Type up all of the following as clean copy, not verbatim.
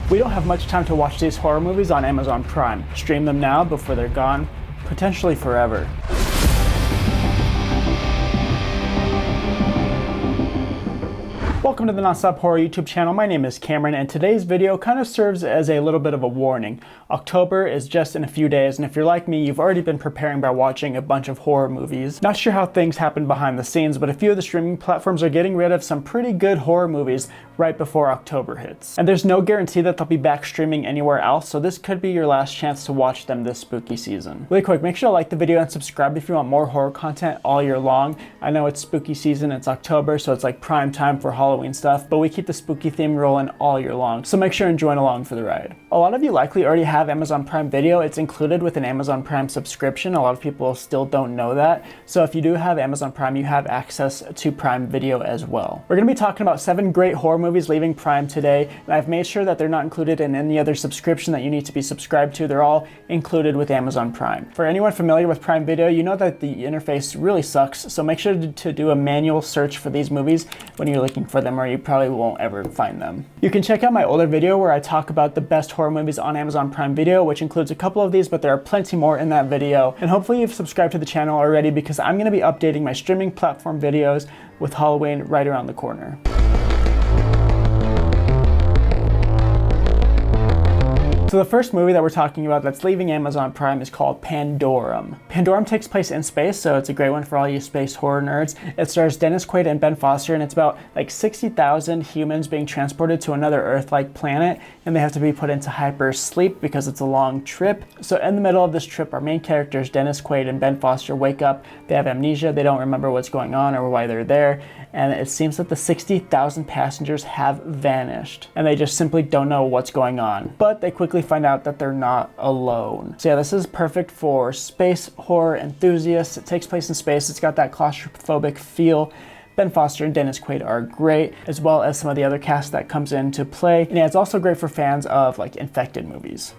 We don't have much time to watch these horror movies on Amazon Prime. Stream them now before they're gone, potentially forever. Welcome to the Nonstop Horror YouTube channel. My name is Cameron, and today's video kind of serves as a little bit of a warning. October is just in a few days, and if you're like me, you've already been preparing by watching a bunch of horror movies. Not sure how things happen behind the scenes, but a few of the streaming platforms are getting rid of some pretty good horror movies right before October hits. And there's no guarantee that they'll be back streaming anywhere else, so this could be your last chance to watch them this spooky season. Really quick, make sure to like the video and subscribe if you want more horror content all year long. I know it's spooky season, it's October, so it's like prime time for Halloween stuff, but we keep the spooky theme rolling all year long, so make sure and join along for the ride. A lot of you likely already have Amazon Prime Video. It's included with an Amazon Prime subscription. A lot of people still don't know that, so if you do have Amazon Prime, you have access to Prime Video as well. We're going to be talking about 7 great horror movies leaving Prime today, and I've made sure that they're not included in any other subscription that you need to be subscribed to. They're all included with Amazon Prime. For anyone familiar with Prime Video, you know that the interface really sucks, so make sure to do a manual search for these movies when you're looking for them, or you probably won't ever find them. You can check out my older video where I talk about the best horror movies on Amazon Prime Video, which includes a couple of these, but there are plenty more in that video. And hopefully you've subscribed to the channel already, because I'm going to be updating my streaming platform videos with Halloween right around the corner. So the first movie that we're talking about that's leaving Amazon Prime is called Pandorum. Pandorum takes place in space, so it's a great one for all you space horror nerds. It stars Dennis Quaid and Ben Foster, and it's about like 60,000 humans being transported to another Earth-like planet, and they have to be put into hyper sleep because it's a long trip. So in the middle of this trip, our main characters, Dennis Quaid and Ben Foster, wake up. They have amnesia, they don't remember what's going on or why they're there, and it seems that the 60,000 passengers have vanished, and they just simply don't know what's going on. But they quickly find out that they're not alone. So yeah, this is perfect for space horror enthusiasts. It takes place in space. It's got that claustrophobic feel. Ben Foster and Dennis Quaid are great, as well as some of the other cast that comes into play. And yeah, it's also great for fans of like infected movies.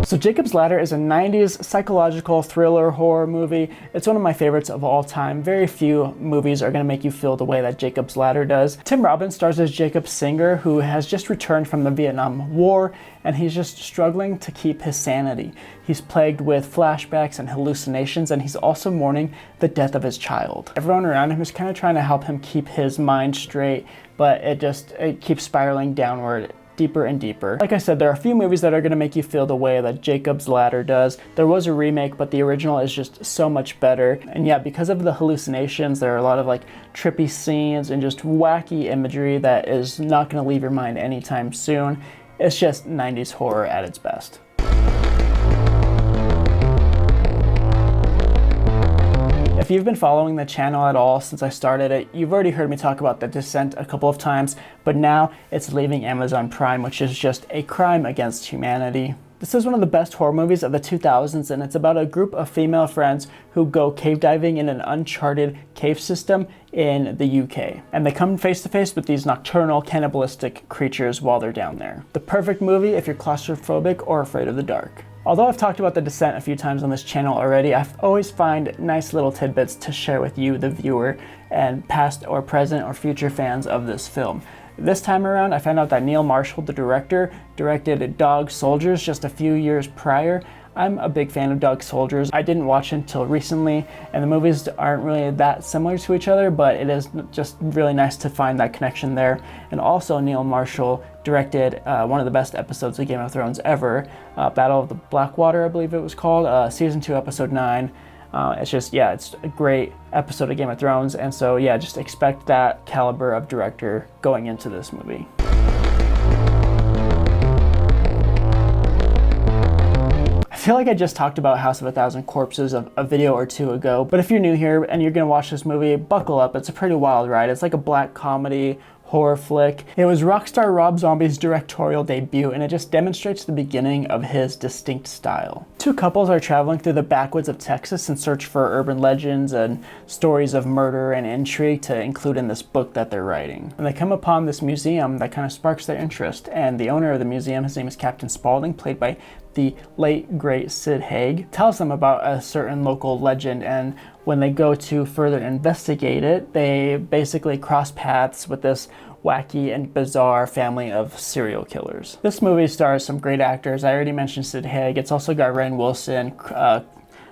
So Jacob's Ladder is a 90s psychological thriller horror movie. It's one of my favorites of all time. Very few movies are going to make you feel the way that Jacob's Ladder does. Tim Robbins stars as Jacob Singer, who has just returned from the Vietnam War, and he's just struggling to keep his sanity. He's plagued with flashbacks and hallucinations, and he's also mourning the death of his child. Everyone around him is kind of trying to help him keep his mind straight, but it keeps spiraling downward, deeper and deeper. Like I said, there are a few movies that are going to make you feel the way that Jacob's Ladder does. There was a remake, but the original is just so much better. And yeah, because of the hallucinations, there are a lot of like trippy scenes and just wacky imagery that is not going to leave your mind anytime soon. It's just 90s horror at its best. If you've been following the channel at all since I started it, you've already heard me talk about The Descent a couple of times, but now it's leaving Amazon Prime, which is just a crime against humanity. This is one of the best horror movies of the 2000s, and it's about a group of female friends who go cave diving in an uncharted cave system in the UK. And they come face to face with these nocturnal, cannibalistic creatures while they're down there. The perfect movie if you're claustrophobic or afraid of the dark. Although I've talked about The Descent a few times on this channel already, I always find nice little tidbits to share with you, the viewer, and past or present or future fans of this film. This time around, I found out that Neil Marshall, the director, directed Dog Soldiers just a few years prior. I'm a big fan of Dog Soldiers. I didn't watch it until recently, and the movies aren't really that similar to each other, but it is just really nice to find that connection there. And also Neil Marshall directed one of the best episodes of Game of Thrones ever, Battle of the Blackwater, I believe it was called, Season 2, Episode 9. It's just, yeah, it's a great episode of Game of Thrones, and so yeah, just expect that caliber of director going into this movie. I feel like I just talked about House of a Thousand Corpses a video or two ago, but if you're new here and you're gonna watch this movie, buckle up. It's a pretty wild ride. It's like a black comedy horror flick. It was rockstar Rob Zombie's directorial debut, and it just demonstrates the beginning of his distinct style. Two couples are traveling through the backwoods of Texas in search for urban legends and stories of murder and intrigue to include in this book that they're writing. And they come upon this museum that kind of sparks their interest, and the owner of the museum, his name is Captain Spaulding, played by the late great Sid Haig, tells them about a certain local legend, and when they go to further investigate it, they basically cross paths with this wacky and bizarre family of serial killers. This movie stars some great actors. I already mentioned Sid Haig. It's also got Rainn Wilson,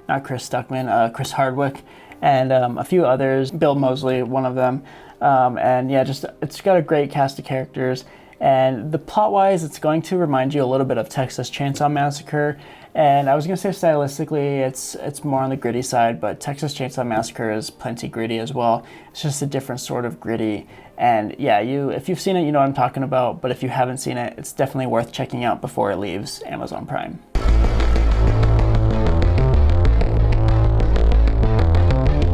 not Chris Stuckman, Chris Hardwick, and a few others. Bill Moseley, one of them. And yeah, just it's got a great cast of characters. And the plot-wise, it's going to remind you a little bit of Texas Chainsaw Massacre. And I was going to say stylistically, it's more on the gritty side, but Texas Chainsaw Massacre is plenty gritty as well. It's just a different sort of gritty. And yeah, if you've seen it, you know what I'm talking about. But if you haven't seen it, it's definitely worth checking out before it leaves Amazon Prime.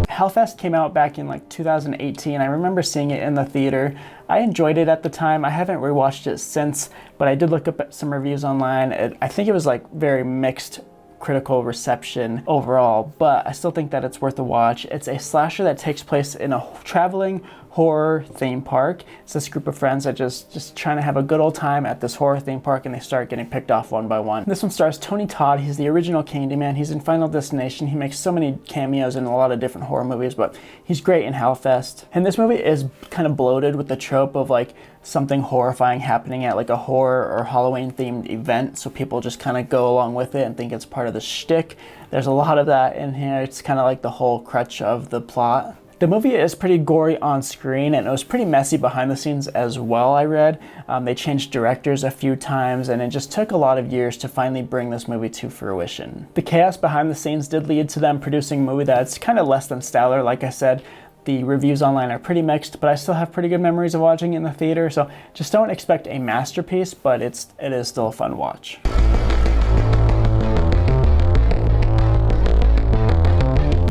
Hellfest came out back in like 2018. I remember seeing it in the theater. I enjoyed it at the time. I haven't rewatched it since, but I did look up some reviews online. I think it was like very mixed critical reception overall, but I still think that it's worth a watch. It's a slasher that takes place in a traveling horror theme park. It's this group of friends that just trying to have a good old time at this horror theme park, and they start getting picked off one by one. This one stars Tony Todd. He's the original Candyman. He's in Final Destination. He makes so many cameos in a lot of different horror movies, but he's great in Hellfest. And this movie is kind of bloated with the trope of like something horrifying happening at like a horror or Halloween themed event, so people just kind of go along with it and think it's part of the shtick. There's a lot of that in here. It's kind of like the whole crutch of the plot. The movie is pretty gory on screen, and it was pretty messy behind the scenes as well, I read. They changed directors a few times, and it just took a lot of years to finally bring this movie to fruition. The chaos behind the scenes did lead to them producing a movie that's kind of less than stellar. Like I said, the reviews online are pretty mixed, but I still have pretty good memories of watching it in the theater, so just don't expect a masterpiece, but it is still a fun watch.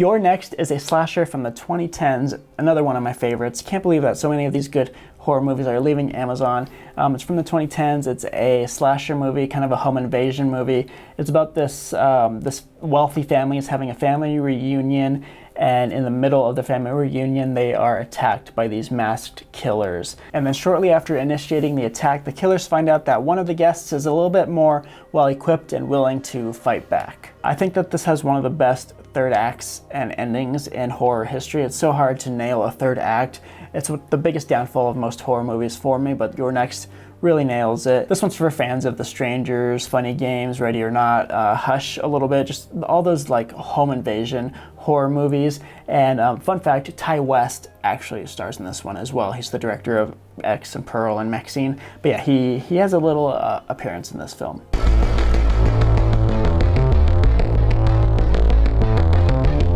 Your Next is a slasher from the 2010s, another one of my favorites. Can't believe that so many of these good horror movies are leaving Amazon. It's from the 2010s. It's a slasher movie, kind of a home invasion movie. It's about this wealthy family is having a family reunion, and in the middle of the family reunion, they are attacked by these masked killers. And then shortly after initiating the attack, the killers find out that one of the guests is a little bit more well-equipped and willing to fight back. I think that this has one of the best third acts and endings in horror history. It's so hard to nail a third act. It's the biggest downfall of most horror movies for me, but Your Next really nails it. This one's for fans of The Strangers, Funny Games, Ready or Not, Hush a little bit, just all those like home invasion horror movies. And fun fact, Ty West actually stars in this one as well. He's the director of X and Pearl and Maxine. But yeah, he has a little appearance in this film.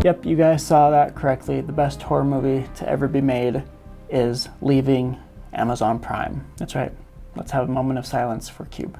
Yep, you guys saw that correctly. The best horror movie to ever be made is leaving Amazon Prime. That's right. Let's have a moment of silence for Cube.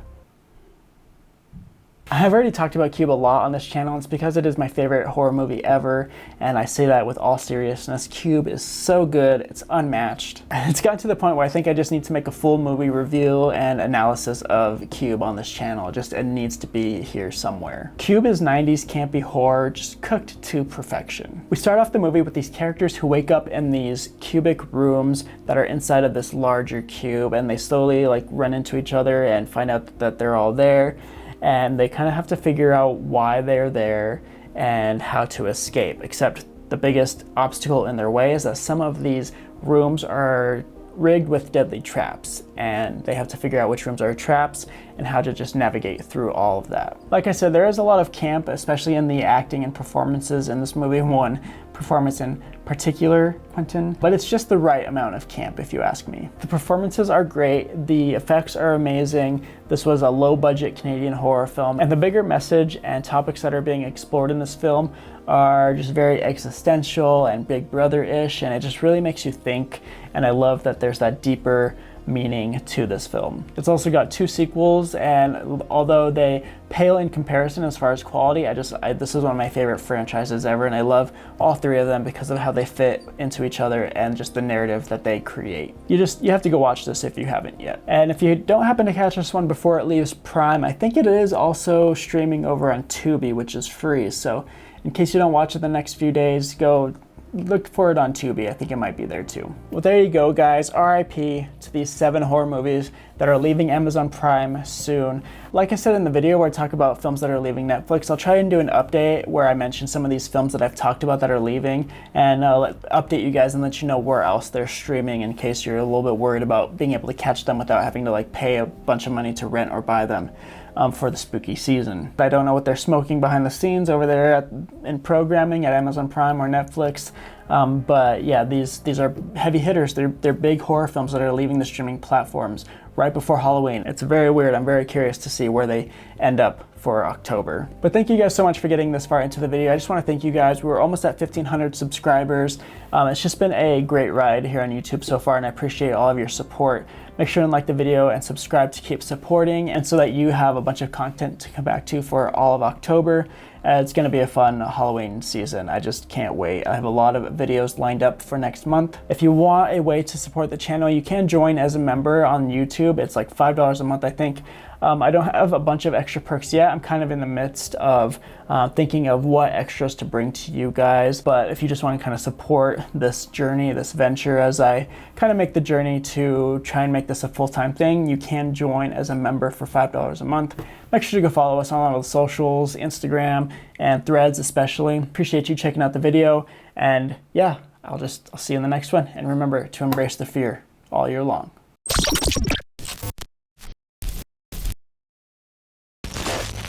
I've already talked about Cube a lot on this channel. It's because it is my favorite horror movie ever, and I say that with all seriousness. Cube is so good, it's unmatched. It's gotten to the point where I think I just need to make a full movie review and analysis of Cube on this channel. It needs to be here somewhere. Cube is 90s campy horror, just cooked to perfection. We start off the movie with these characters who wake up in these cubic rooms that are inside of this larger cube, and they slowly like run into each other and find out that they're all there. And they kind of have to figure out why they're there and how to escape. Except the biggest obstacle in their way is that some of these rooms are rigged with deadly traps, and they have to figure out which rooms are traps and how to just navigate through all of that. Like I said, there is a lot of camp, especially in the acting and performances in this movie. One performance in particular, Quentin, but it's just the right amount of camp if you ask me. The performances are great, the effects are amazing. This was a low-budget Canadian horror film, and the bigger message and topics that are being explored in this film are just very existential and Big Brother-ish, and it just really makes you think, and I love that there's that deeper meaning to this film. It's also got 2 sequels, and although they pale in comparison as far as quality, this is one of my favorite franchises ever, and I love all 3 of them because of how they fit into each other and just the narrative that they create. You have to go watch this if you haven't yet. And if you don't happen to catch this one before it leaves Prime, I think it is also streaming over on Tubi, which is free. So in case you don't watch it the next few days, go look for it on Tubi. I think it might be there too. Well, there you go, guys. RIP to these 7 horror movies that are leaving Amazon Prime soon. Like I said in the video where I talk about films that are leaving Netflix, I'll try and do an update where I mention some of these films that I've talked about that are leaving, and update you guys and let you know where else they're streaming in case you're a little bit worried about being able to catch them without having to like pay a bunch of money to rent or buy them for the spooky season. I don't know what they're smoking behind the scenes over there in programming at Amazon Prime or Netflix, but yeah, these are heavy hitters. They're big horror films that are leaving the streaming platforms right before Halloween. It's very weird. I'm very curious to see where they end up for October. But thank you guys so much for getting this far into the video. I just want to thank you guys. We're almost at 1,500 subscribers. It's just been a great ride here on YouTube so far, and I appreciate all of your support. Make sure and like the video and subscribe to keep supporting, and so that you have a bunch of content to come back to for all of October. It's going to be a fun Halloween season. I just can't wait. I have a lot of videos lined up for next month. If you want a way to support the channel, you can join as a member on YouTube. It's like $5 a month, I think. I don't have a bunch of extra perks yet. I'm kind of in the midst of thinking of what extras to bring to you guys. But if you just want to kind of support this journey, this venture, as I kind of make the journey to try and make this a full-time thing, you can join as a member for $5 a month. Make sure to go follow us on all the socials, Instagram and Threads especially. Appreciate you checking out the video. And yeah, I'll see you in the next one. And remember to embrace the fear all year long.